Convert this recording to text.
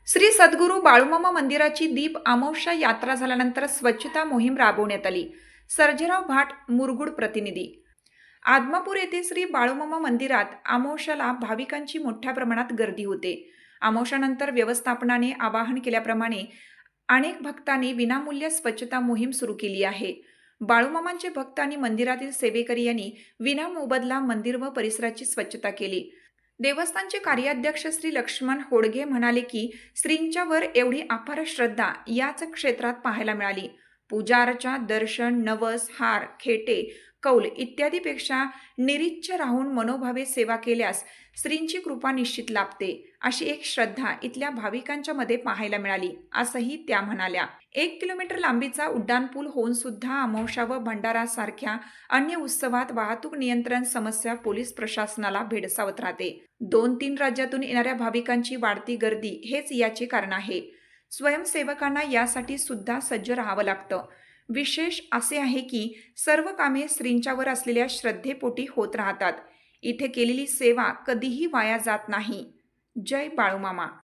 श्री सद्गुरू बाळूमामा मंदिराची दीप अमावस्या यात्रा झाल्यानंतर स्वच्छता मोहीम राबवण्यात आली. सर्जेराव भाट, मुरगुड प्रतिनिधी. आदमापूर येथे श्री बाळूमामा मंदिरात अमावस्याला भाविकांची मोठ्या प्रमाणात गर्दी होते. अमावस्यानंतर व्यवस्थापनाने आवाहन केल्याप्रमाणे अनेक भक्तांनी विनामूल्य स्वच्छता मोहीम सुरू केली आहे. बाळूमामांचे भक्त आणि मंदिरातील सेवेकरी यांनी विनामोबदला मंदिर व परिसराची स्वच्छता केली. देवस्थानचे कार्याध्यक्ष श्री लक्ष्मण होडगे म्हणाले की श्रींच्यावर एवढी अपार श्रद्धा याच क्षेत्रात पाहायला मिळाली. पूजा अर्चा, दर्शन, नवस, हार, खेटे, कौल इत्यादीपेक्षा निरीच्छ राहून मनोभावे सेवा केल्यास श्रींची कृपा निश्चित लाभते, अशी एक श्रद्धा इथल्या भाविकांच्या मध्ये पाहायला मिळाली, असंही त्या म्हणाल्या. 1 किलोमीटर लांबीचा उड्डाणपूल होऊन सुद्धा अमावस्या व भंडारा सारख्या अन्य उत्सवात वाहतूक नियंत्रण समस्या पोलीस प्रशासनाला भेडसावत राहते. 2-3 राज्यातून येणाऱ्या भाविकांची वाढती गर्दी हेच याचे कारण आहे. स्वयंसेवकांना यासाठी सुद्धा सज्ज राहावं लागतं. विशेष असे आहे की सर्व कामे श्रींच्यावर असलेल्या श्रद्धेपोटी होत राहतात. इथे केलेली सेवा कधीही वाया जात नाही. जय बाळूमामा.